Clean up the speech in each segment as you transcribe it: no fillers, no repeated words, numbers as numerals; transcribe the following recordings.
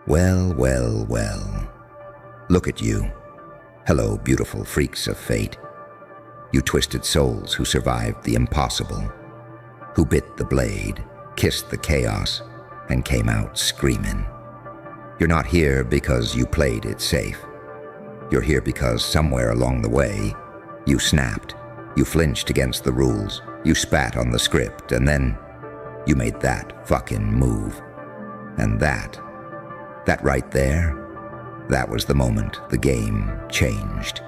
Well, well, well. Look at you. Hello, beautiful freaks of fate. You twisted souls who survived the impossible, who bit the blade, kissed the chaos, and came out screaming. You're not here because you played it safe. You're here because somewhere along the way, you snapped, you flinched against the rules, you spat on the script, and then you made that fucking move. And that right there, that was the moment the game changed.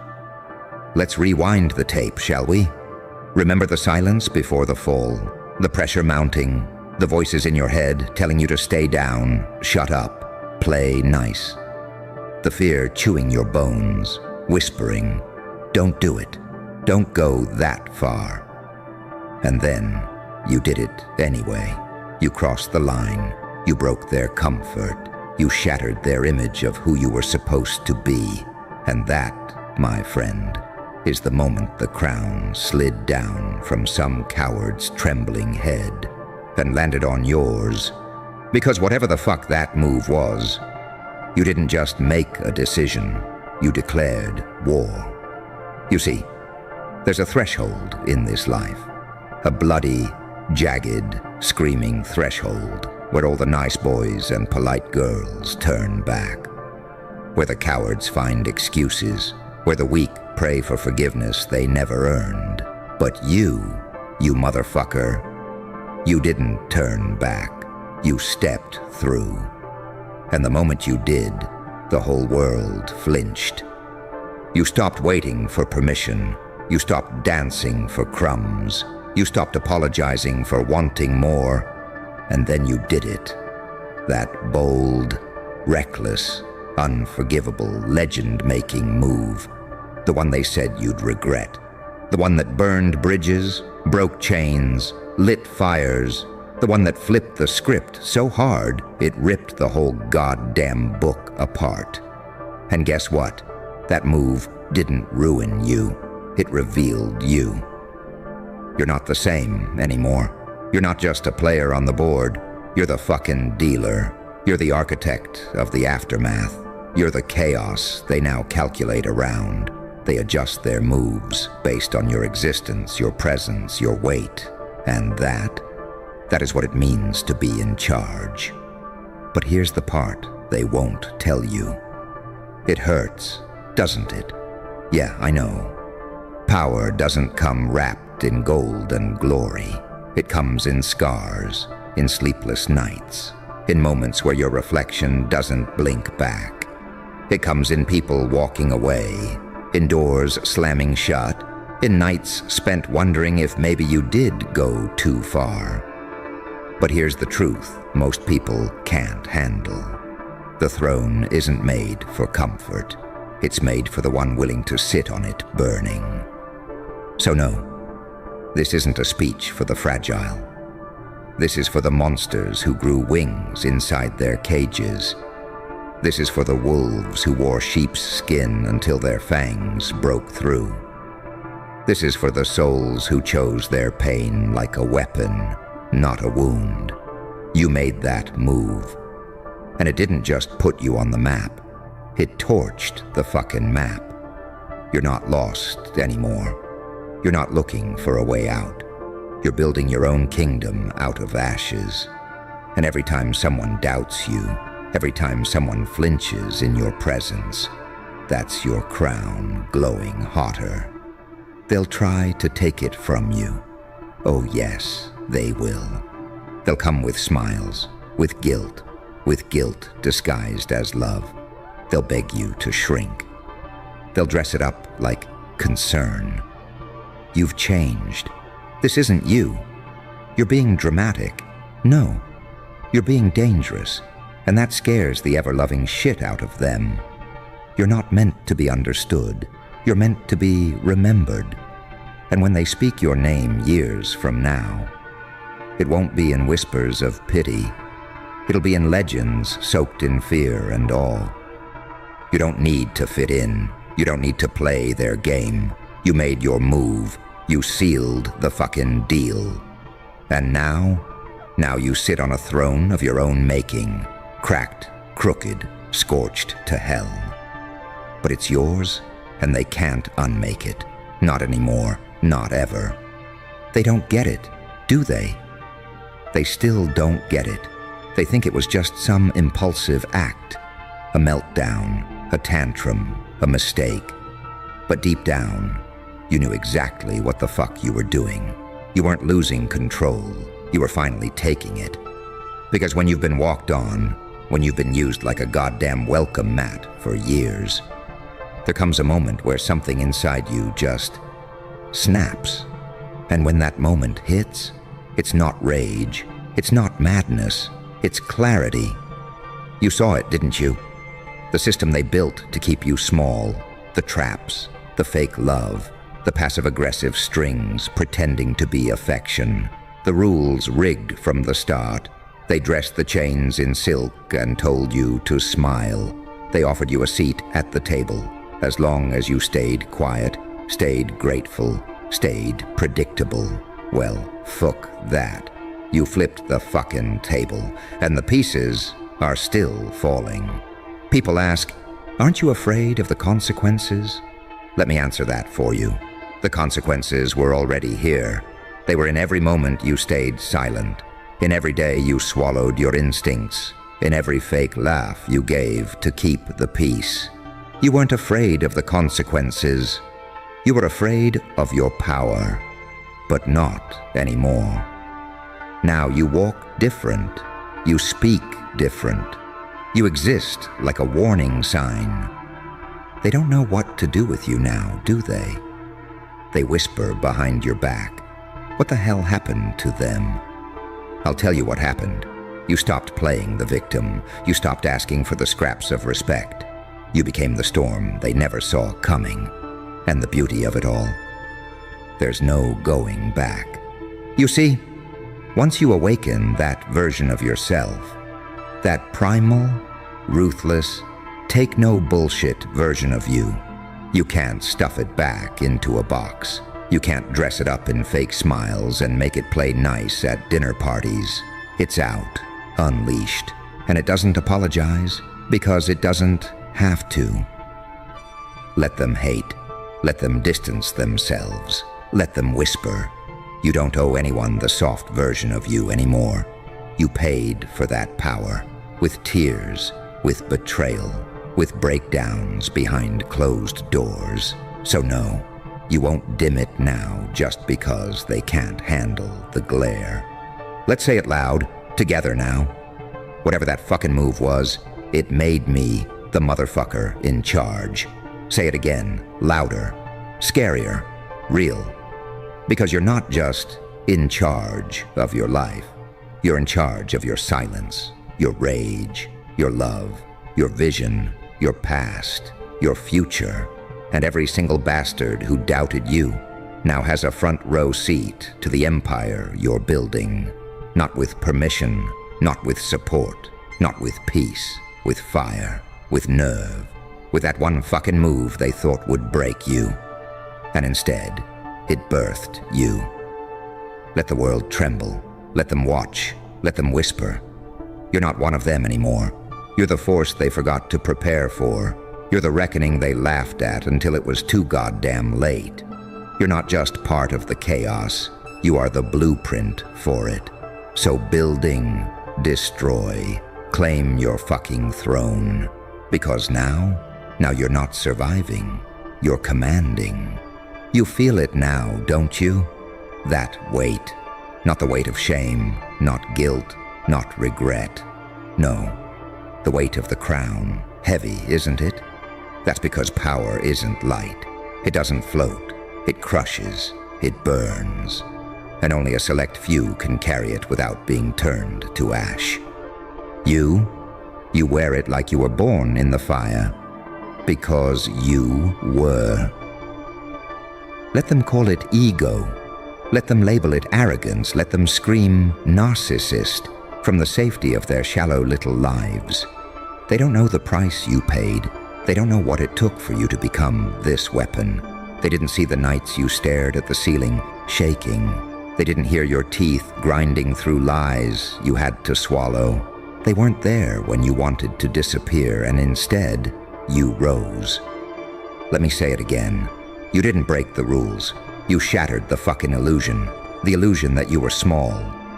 Let's rewind the tape, shall we? Remember the silence before the fall, the pressure mounting, the voices in your head telling you to stay down, shut up, play nice. The fear chewing your bones, whispering, don't do it, don't go that far. And then you did it anyway. You crossed the line, you broke their comfort, you shattered their image of who you were supposed to be. And that, my friend, is the moment the crown slid down from some coward's trembling head and landed on yours. Because whatever the fuck that move was, you didn't just make a decision, you declared war. You see, there's a threshold in this life, a bloody, jagged, screaming threshold where all the nice boys and polite girls turn back, where the cowards find excuses, where the weak pray for forgiveness they never earned. But you motherfucker, you didn't turn back. You stepped through. And the moment you did, the whole world flinched. You stopped waiting for permission. You stopped dancing for crumbs. You stopped apologizing for wanting more. And then you did it. That bold, reckless, unforgivable, legend-making move. The one they said you'd regret. The one that burned bridges, broke chains, lit fires. The one that flipped the script so hard it ripped the whole goddamn book apart. And guess what? That move didn't ruin you. It revealed you. You're not the same anymore. You're not just a player on the board. You're the fucking dealer. You're the architect of the aftermath. You're the chaos they now calculate around. They adjust their moves based on your existence, your presence, your weight. And that is what it means to be in charge. But here's the part they won't tell you. It hurts, doesn't it? Yeah, I know. Power doesn't come wrapped in gold and glory. It comes in scars, in sleepless nights, in moments where your reflection doesn't blink back. It comes in people walking away, in doors slamming shut, in nights spent wondering if maybe you did go too far. But here's the truth most people can't handle. The throne isn't made for comfort. It's made for the one willing to sit on it burning. So no, this isn't a speech for the fragile. This is for the monsters who grew wings inside their cages. This is for the wolves who wore sheep's skin until their fangs broke through. This is for the souls who chose their pain like a weapon, not a wound. You made that move. And it didn't just put you on the map. It torched the fucking map. You're not lost anymore. You're not looking for a way out. You're building your own kingdom out of ashes. And every time someone doubts you, every time someone flinches in your presence, that's your crown glowing hotter. They'll try to take it from you. Oh yes, they will. They'll come with smiles, with guilt disguised as love. They'll beg you to shrink. They'll dress it up like concern. You've changed. This isn't you. You're being dramatic. No, you're being dangerous, and that scares the ever-loving shit out of them. You're not meant to be understood. You're meant to be remembered. And when they speak your name years from now, it won't be in whispers of pity. It'll be in legends soaked in fear and awe. You don't need to fit in. You don't need to play their game. You made your move. You sealed the fucking deal. And now you sit on a throne of your own making, cracked, crooked, scorched to hell. But it's yours, and they can't unmake it. Not anymore, not ever. They don't get it, do they? They still don't get it. They think it was just some impulsive act, a meltdown, a tantrum, a mistake. But deep down, you knew exactly what the fuck you were doing. You weren't losing control. You were finally taking it. Because when you've been walked on, when you've been used like a goddamn welcome mat for years, there comes a moment where something inside you just snaps. And when that moment hits, it's not rage, it's not madness, it's clarity. You saw it, didn't you? The system they built to keep you small, the traps, the fake love, the passive-aggressive strings pretending to be affection, the rules rigged from the start. They dressed the chains in silk and told you to smile. They offered you a seat at the table, as long as you stayed quiet, stayed grateful, stayed predictable. Well, fuck that. You flipped the fucking table, and the pieces are still falling. People ask, aren't you afraid of the consequences? Let me answer that for you. The consequences were already here. They were in every moment you stayed silent, in every day you swallowed your instincts, in every fake laugh you gave to keep the peace. You weren't afraid of the consequences. You were afraid of your power, but not anymore. Now you walk different. You speak different. You exist like a warning sign. They don't know what to do with you now, do they? They whisper behind your back. What the hell happened to them? I'll tell you what happened. You stopped playing the victim. You stopped asking for the scraps of respect. You became the storm they never saw coming. And the beauty of it all, there's no going back. You see, once you awaken that version of yourself, that primal, ruthless, take no bullshit version of you, you can't stuff it back into a box. You can't dress it up in fake smiles and make it play nice at dinner parties. It's out, unleashed, and it doesn't apologize because it doesn't have to. Let them hate. Let them distance themselves. Let them whisper. You don't owe anyone the soft version of you anymore. You paid for that power, with tears, with betrayal, with breakdowns behind closed doors. So no, you won't dim it now just because they can't handle the glare. Let's say it loud, together now. Whatever that fucking move was, it made me the motherfucker in charge. Say it again, louder, scarier, real. Because you're not just in charge of your life. You're in charge of your silence, your rage, your love, your vision, your past, your future. And every single bastard who doubted you now has a front row seat to the empire you're building. Not with permission, not with support, not with peace, with fire, with nerve, with that one fucking move they thought would break you. And instead, it birthed you. Let the world tremble. Let them watch. Let them whisper. You're not one of them anymore. You're the force they forgot to prepare for. You're the reckoning they laughed at until it was too goddamn late. You're not just part of the chaos. You are the blueprint for it. So building, destroy, claim your fucking throne. Because now you're not surviving. You're commanding. You feel it now, don't you? That weight. Not the weight of shame, not guilt, not regret. No, the weight of the crown. Heavy, isn't it? That's because power isn't light. It doesn't float. It crushes. It burns. And only a select few can carry it without being turned to ash. You wear it like you were born in the fire. Because you were. Let them call it ego. Let them label it arrogance. Let them scream narcissist from the safety of their shallow little lives. They don't know the price you paid. They don't know what it took for you to become this weapon. They didn't see the nights you stared at the ceiling, shaking. They didn't hear your teeth grinding through lies you had to swallow. They weren't there when you wanted to disappear, and instead, you rose. Let me say it again. You didn't break the rules. You shattered the fucking illusion. The illusion that you were small.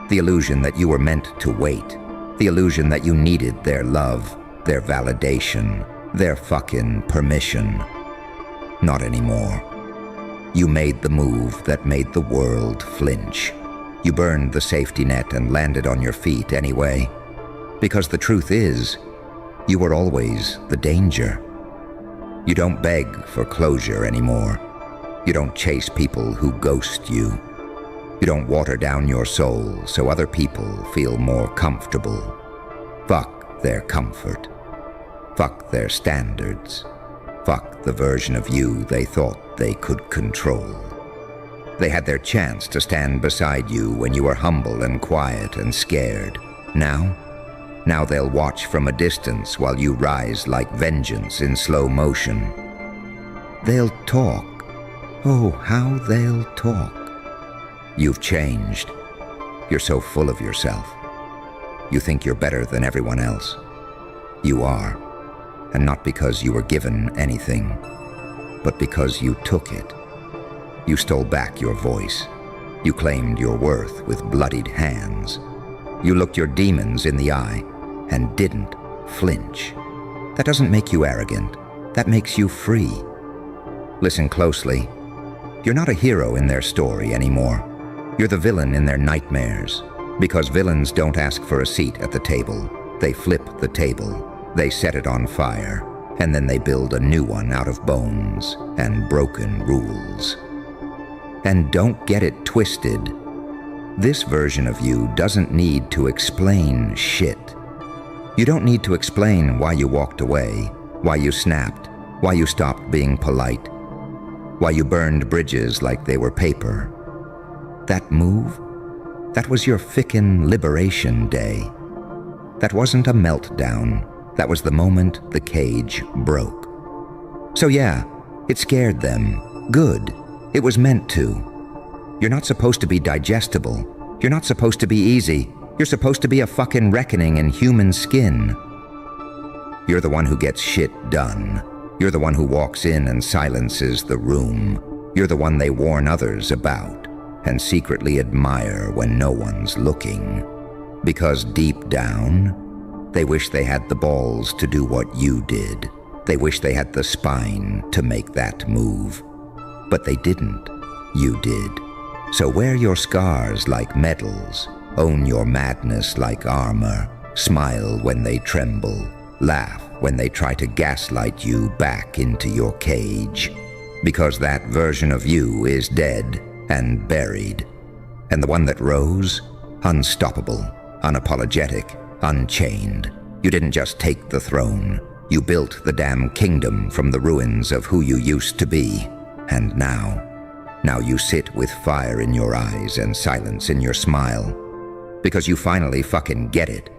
The illusion that you were meant to wait. The illusion that you needed their love, their validation, their fucking permission. Not anymore. You made the move that made the world flinch. You burned the safety net and landed on your feet anyway. Because the truth is, you were always the danger. You don't beg for closure anymore. You don't chase people who ghost you. You don't water down your soul so other people feel more comfortable. Fuck their comfort. Fuck their standards. Fuck the version of you they thought they could control. They had their chance to stand beside you when you were humble and quiet and scared. Now they'll watch from a distance while you rise like vengeance in slow motion. They'll talk. Oh, how they'll talk. You've changed. You're so full of yourself. You think you're better than everyone else. You are. And not because you were given anything, but because you took it. You stole back your voice. You claimed your worth with bloodied hands. You looked your demons in the eye and didn't flinch. That doesn't make you arrogant. That makes you free. Listen closely. You're not a hero in their story anymore. You're the villain in their nightmares. Because villains don't ask for a seat at the table. They flip the table. They set it on fire. And then they build a new one out of bones and broken rules. And don't get it twisted. This version of you doesn't need to explain shit. You don't need to explain why you walked away, why you snapped, why you stopped being polite, why you burned bridges like they were paper. That move? That was your fickin' liberation day. That wasn't a meltdown. That was the moment the cage broke. So yeah, it scared them. Good. It was meant to. You're not supposed to be digestible. You're not supposed to be easy. You're supposed to be a fucking reckoning in human skin. You're the one who gets shit done. You're the one who walks in and silences the room. You're the one they warn others about and secretly admire when no one's looking. Because deep down, they wish they had the balls to do what you did. They wish they had the spine to make that move. But they didn't. You did. So wear your scars like medals. Own your madness like armor. Smile when they tremble. Laugh when they try to gaslight you back into your cage. Because that version of you is dead and buried. And the one that rose, unstoppable, unapologetic, unchained. You didn't just take the throne. You built the damn kingdom from the ruins of who you used to be. And now you sit with fire in your eyes and silence in your smile. Because you finally fucking get it.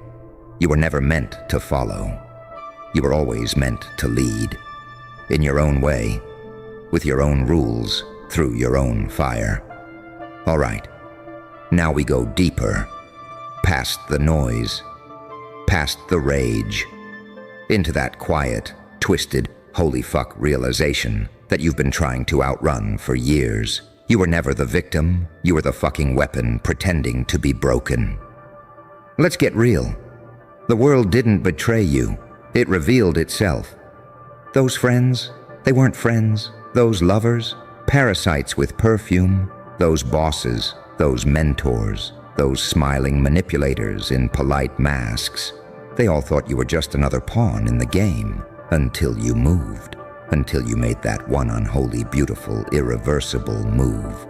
You were never meant to follow. You were always meant to lead. In your own way, with your own rules, through your own fire. All right, now we go deeper. Past the noise. Past the rage. Into that quiet, twisted, holy fuck realization that you've been trying to outrun for years. You were never the victim. You were the fucking weapon pretending to be broken. Let's get real. The world didn't betray you. It revealed itself. Those friends, they weren't friends. Those lovers, parasites with perfume. Those bosses, those mentors, those smiling manipulators in polite masks. They all thought you were just another pawn in the game until you moved. Until you made that one unholy, beautiful, irreversible move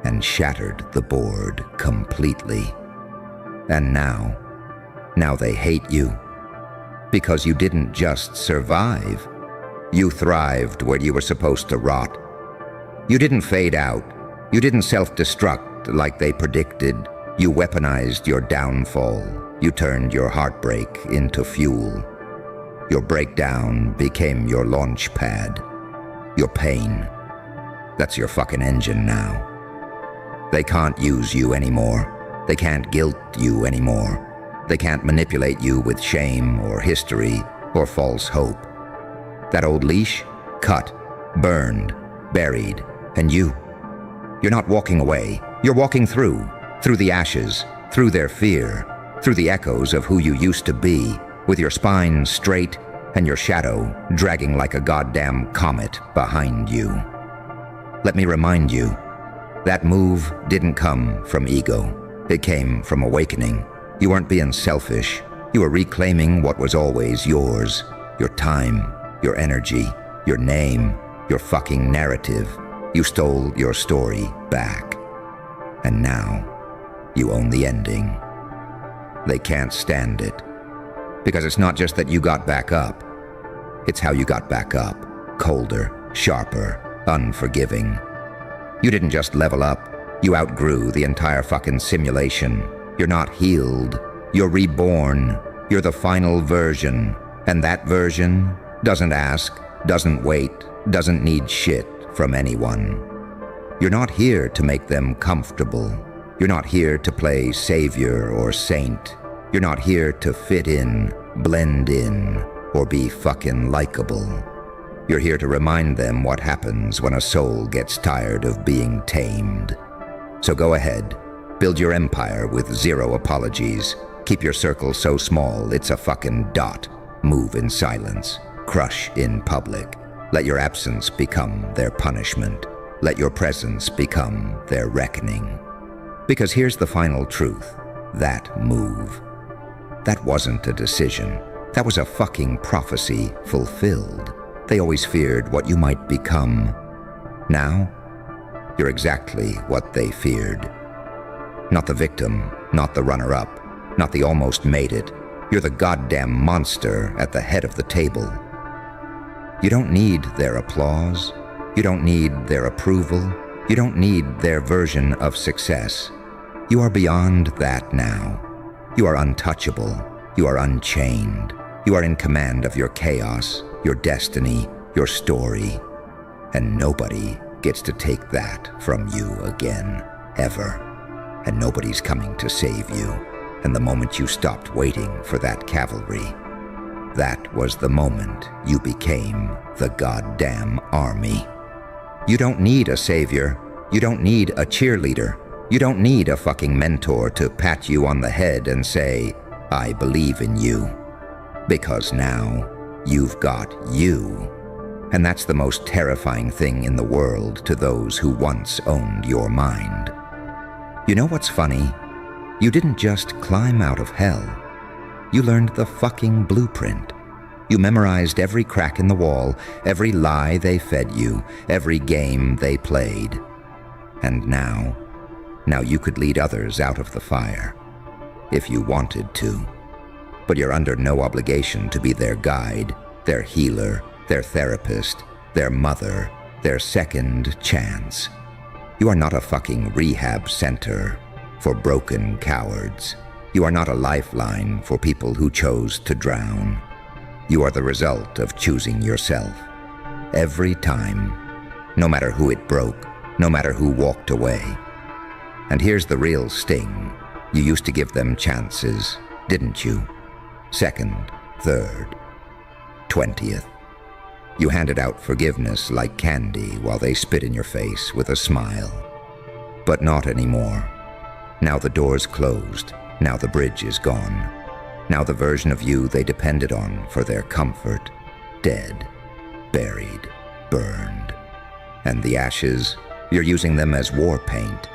and shattered the board completely. And now they hate you because you didn't just survive. You thrived where you were supposed to rot. You didn't fade out. You didn't self-destruct like they predicted. You weaponized your downfall. You turned your heartbreak into fuel. Your breakdown became your launch pad. Your pain. That's your fucking engine now. They can't use you anymore. They can't guilt you anymore. They can't manipulate you with shame or history or false hope. That old leash? Cut, burned, buried, and you're not walking away. You're walking through the ashes, through their fear, through the echoes of who you used to be, with your spine straight and your shadow dragging like a goddamn comet behind you. Let me remind you, that move didn't come from ego. It came from awakening. You weren't being selfish. You were reclaiming what was always yours. Your time, your energy, your name, your fucking narrative. You stole your story back. And now, you own the ending. They can't stand it. Because it's not just that you got back up. It's how you got back up. Colder, sharper, unforgiving. You didn't just level up. You outgrew the entire fucking simulation. You're not healed. You're reborn. You're the final version. And that version doesn't ask, doesn't wait, doesn't need shit from anyone. You're not here to make them comfortable. You're not here to play savior or saint. You're not here to fit in, blend in, or be fucking likable. You're here to remind them what happens when a soul gets tired of being tamed. So go ahead, build your empire with zero apologies. Keep your circle so small it's a fucking dot. Move in silence. Crush in public. Let your absence become their punishment. Let your presence become their reckoning. Because here's the final truth. That move. That wasn't a decision. That was a fucking prophecy fulfilled. They always feared what you might become. Now, you're exactly what they feared. Not the victim, not the runner-up, not the almost made it. You're the goddamn monster at the head of the table. You don't need their applause. You don't need their approval. You don't need their version of success. You are beyond that now. You are untouchable. You are unchained. You are in command of your chaos, your destiny, your story. And nobody gets to take that from you again, ever. And nobody's coming to save you. And the moment you stopped waiting for that cavalry, that was the moment you became the goddamn army. You don't need a savior. You don't need a cheerleader. You don't need a fucking mentor to pat you on the head and say, I believe in you. Because now, you've got you. And that's the most terrifying thing in the world to those who once owned your mind. You know what's funny? You didn't just climb out of hell. You learned the fucking blueprint. You memorized every crack in the wall, every lie they fed you, every game they played. And now you could lead others out of the fire, if you wanted to. But you're under no obligation to be their guide, their healer, their therapist, their mother, their second chance. You are not a fucking rehab center for broken cowards. You are not a lifeline for people who chose to drown. You are the result of choosing yourself. Every time, no matter who it broke, no matter who walked away. And here's the real sting. You used to give them chances, didn't you? Second, third, 20th. You handed out forgiveness like candy while they spit in your face with a smile. But not anymore. Now the door's closed. Now the bridge is gone. Now the version of you they depended on for their comfort, dead, buried, burned. And the ashes, you're using them as war paint.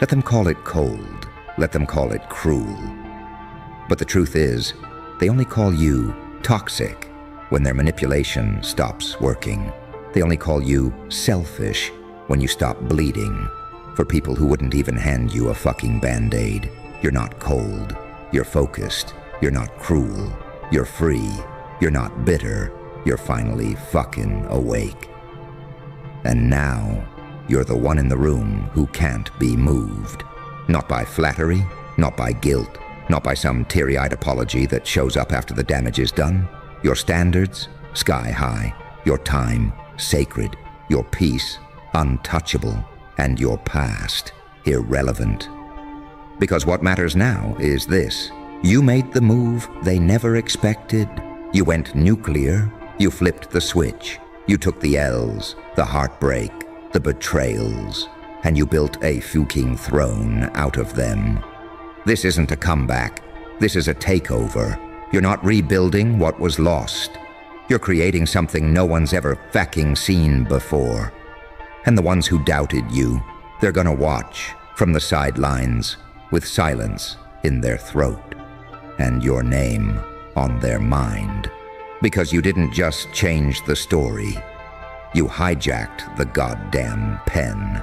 Let them call it cold. Let them call it cruel. But the truth is, they only call you toxic when their manipulation stops working. They only call you selfish when you stop bleeding. For people who wouldn't even hand you a fucking Band-Aid, you're not cold. You're focused. You're not cruel. You're free. You're not bitter. You're finally fucking awake. And now, you're the one in the room who can't be moved. Not by flattery, not by guilt, not by some teary-eyed apology that shows up after the damage is done. Your standards, sky high. Your time, sacred. Your peace, untouchable. And your past, irrelevant. Because what matters now is this. You made the move they never expected. You went nuclear. You flipped the switch. You took the L's, the heartbreak, the betrayals, and you built a fucking throne out of them. This isn't a comeback. This is a takeover. You're not rebuilding what was lost. You're creating something no one's ever fucking seen before. And the ones who doubted you, they're gonna watch from the sidelines with silence in their throat and your name on their mind. Because you didn't just change the story, you hijacked the goddamn pen.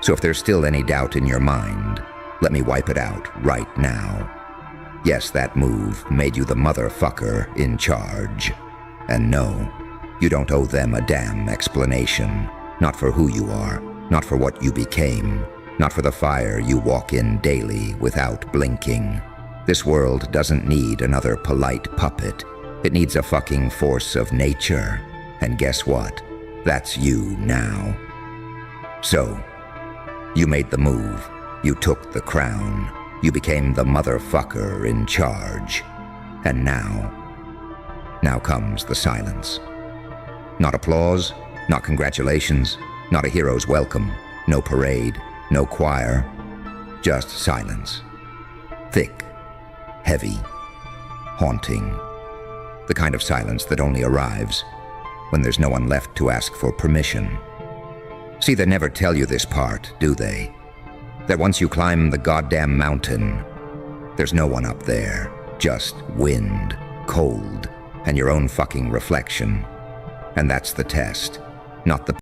So if there's still any doubt in your mind, let me wipe it out right now. Yes, that move made you the motherfucker in charge. And no, you don't owe them a damn explanation. Not for who you are, not for what you became, not for the fire you walk in daily without blinking. This world doesn't need another polite puppet. It needs a fucking force of nature. And guess what? That's you now. So, you made the move. You took the crown. You became the motherfucker in charge. And now comes the silence. Not applause, not congratulations, not a hero's welcome, no parade, no choir, just silence. Thick, heavy, haunting. The kind of silence that only arrives when there's no one left to ask for permission. See, they never tell you this part, do they? That once you climb the goddamn mountain, there's no one up there, just wind, cold, and your own fucking reflection. And that's the test, not the